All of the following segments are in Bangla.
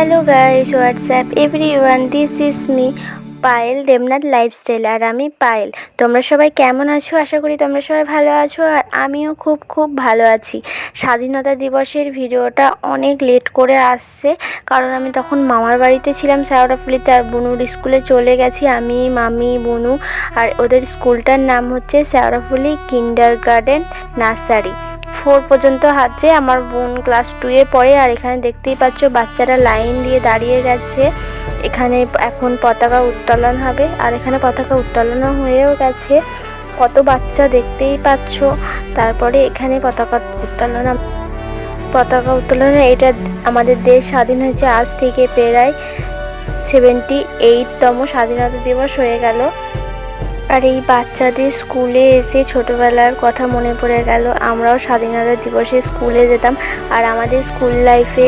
Hello guys, WhatsApp everyone, this is me Payel Debnath lifestyle. আর আমি পায়েল। তোমরা সবাই কেমন আছো? আশা করি তোমরা সবাই ভালো আছো, আর আমিও খুব ভালো আছি। স্বাধীনতা দিবসের ভিডিওটা অনেক লেট করে আসছে, কারণ আমি তখন মামার বাড়িতে ছিলাম শেওড়াফুলিতে, আর বুনুর স্কুলে চলে গেছি। আমি, মামি, বুনু, আর ওদের স্কুলটার নাম হচ্ছে শেওড়াফুলি কিন্ডারগার্টেন নার্সারি। 4 পর্যন্ত আছে। আমার বোন ক্লাস 2-এ পড়ে। আর এখানে দেখতেই পাচ্ছ বাচ্চারা লাইন দিয়ে দাঁড়িয়ে গেছে। এখানে এখন পতাকা উত্তোলন হবে, আর এখানে পতাকা উত্তোলনও হয়েও গেছে। কত বাচ্চা দেখতেই পাচ্ছ। তারপরে এখানে পতাকা উত্তোলনে এটা আমাদের দেশ স্বাধীন হয়েছে আজ থেকে প্রায় 78তম স্বাধীনতা দিবস হয়ে গেল। আর এই বাচ্চাদের স্কুলে এসে ছোটোবেলার কথা মনে পড়ে গেল। আমরাও স্বাধীনতা দিবসে স্কুলে যেতাম, আর আমাদের স্কুল লাইফে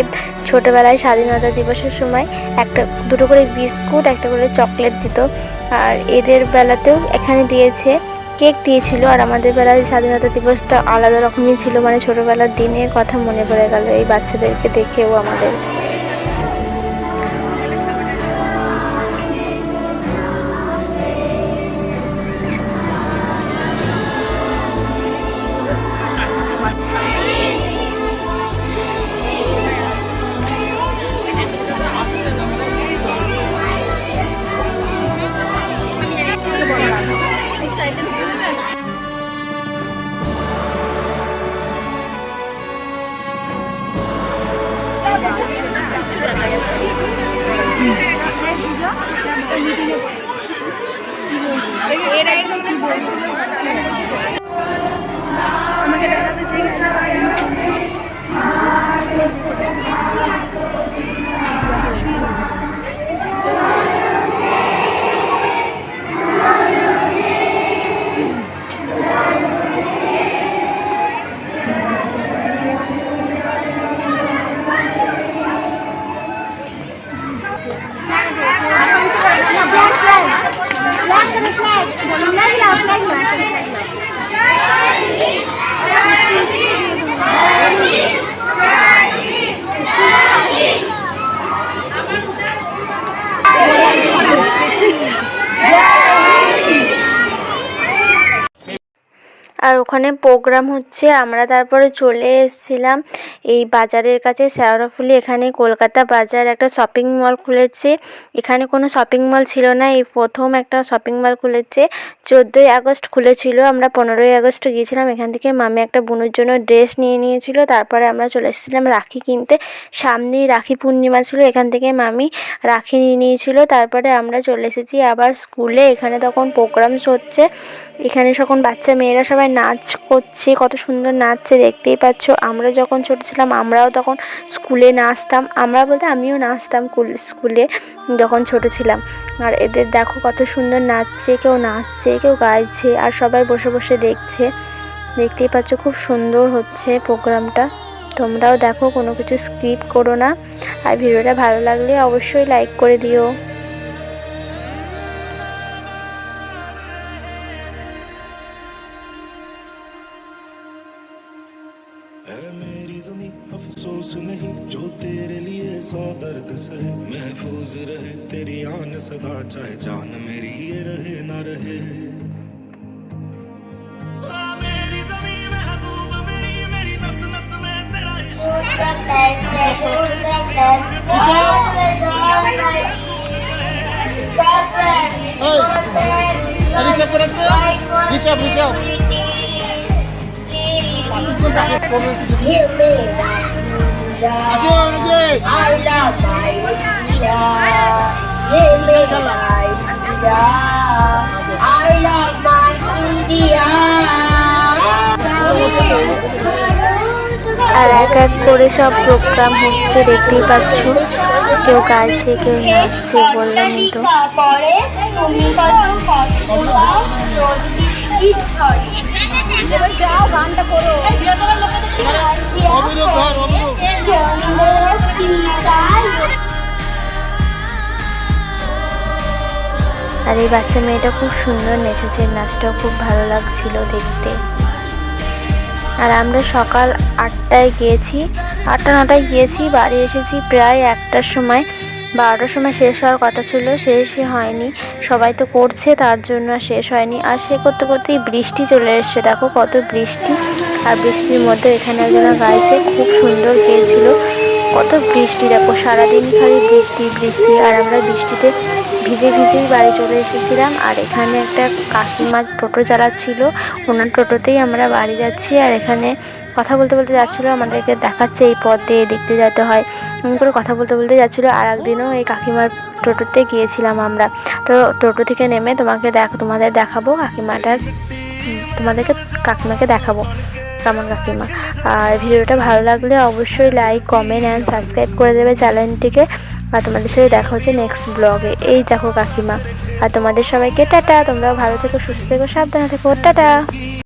ছোটোবেলায় স্বাধীনতা দিবসের সময় দুটো করে বিস্কুট, একটা করে চকলেট দিত। আর এদের বেলাতেও এখানে দিয়েছে, কেক দিয়েছিল। আর আমাদের বেলায় স্বাধীনতা দিবসটা আলাদা রকমই ছিল, মানে ছোটোবেলার দিনের কথা মনে পড়ে গেল এই বাচ্চাদেরকে দেখেও আমাদের। আর ওখানে প্রোগ্রাম হচ্ছে। আমরা তারপরে চলে এসেছিলাম এই বাজারের কাছে শেওড়াফুলি। এখানে কলকাতা বাজার একটা শপিং মল খুলেছে। এখানে কোনো শপিং মল ছিল না, এই প্রথম একটা শপিং মল খুলেছে। 14ই আগস্ট খুলেছিল, আমরা 15ই আগস্ট গিয়েছিলাম। এখান থেকে মামি একটা বোনের জন্য ড্রেস নিয়েছিল। তারপরে আমরা চলে এসেছিলাম রাখি কিনতে। সামনেই রাখি পূর্ণিমা ছিল, এখান থেকে মামি রাখি নিয়েছিল। তারপরে আমরা চলে এসেছি আবার স্কুলে। এখানে তখন প্রোগ্রামস হচ্ছে। এখানে তখন বাচ্চা মেয়েরা সবাই নাচ করছে, কত সুন্দর নাচছে দেখতেই পাচ্ছ। আমরা যখন ছোটো ছিলাম আমরাও তখন স্কুলে নাচতাম। আমরা বলতে আমিও নাচতাম স্কুলে যখন ছোটো ছিলাম। আর এদের দেখো কত সুন্দর নাচছে, কেউ নাচছে, কেউ গাইছে, আর সবাই বসে বসে দেখছে। দেখতেই পাচ্ছ খুব সুন্দর হচ্ছে প্রোগ্রামটা। তোমরাও দেখো, কোনো কিছু স্কিপ করো না। আর ভিডিওটা ভালো লাগলে অবশ্যই লাইক করে দিও। मेरी ज़मीं अफसोस नहीं जो तेरे लिए 100 दर्द सहे, महफूज रहे तेरी आन सदा, चाहे जान मेरी ये रहे ना रहे। मेरी ज़मीं महबूब मेरी, मेरी नस नस में तेरा इश्क আর এক এক করে সব প্রোগ্রাম হচ্ছে দেখতেই পাচ্ছ। কেউ গাইছে, কেউ নাচছে, বললামই তো। আর এই বাচ্চা মেয়েটা খুব সুন্দর নেচেছে, নাচটাও খুব ভালো লাগছিল দেখতে। আর আমরা সকাল 8টায় গিয়েছি, 8টা 9টায় গিয়েছি, বাড়ি এসেছি প্রায় 1টার সময়। 12টার সময় শেষ হওয়ার কথা ছিল, শেষই হয়নি। সবাই তো করছে তার জন্য শেষ হয়নি। আর সে করতে করতেই বৃষ্টি চলে এসছে, দেখো কত বৃষ্টি। আর বৃষ্টির মধ্যে এখানে একজনা গাইছে, খুব সুন্দর গেয়েছিল। কত বৃষ্টি, দেখো সারাদিন খালি বৃষ্টি বৃষ্টি। আর আমরা বৃষ্টিতে ভিজে ভিজেই বাড়ি চলে এসেছিলাম। আর এখানে একটা কাকিমা টোটো চালাচ্ছিল, ওনার টোটোতেই আমরা বাড়ি যাচ্ছি। আর এখানে কথা বলতে বলতে যাচ্ছিলো, আমাদেরকে দেখাচ্ছে এই পথ দিয়ে দেখতে যেতে হয়, করে কথা বলতে বলতে যাচ্ছিলো। আর একদিনও এই কাকিমার টোটোতে গিয়েছিলাম আমরা। তো টোটো থেকে নেমে তোমাদের দেখাবো কাকিমাটার, তোমাদেরকে কাকিমাকে দেখাবো কেমন কাকিমা। আর ভিডিওটা ভালো লাগলে অবশ্যই লাইক, কমেন্ট অ্যান্ড সাবস্ক্রাইব করে দেবে চ্যানেলটিকে। আর তোমাদের সাথে দেখা হচ্ছে নেক্সট ব্লগে। এই দেখো কাকিমা। আর তোমাদের সবাইকে টাটা, তোমরাও ভালো থেকো, সুস্থ থেকো, সাবধানে থেকো, টাটা।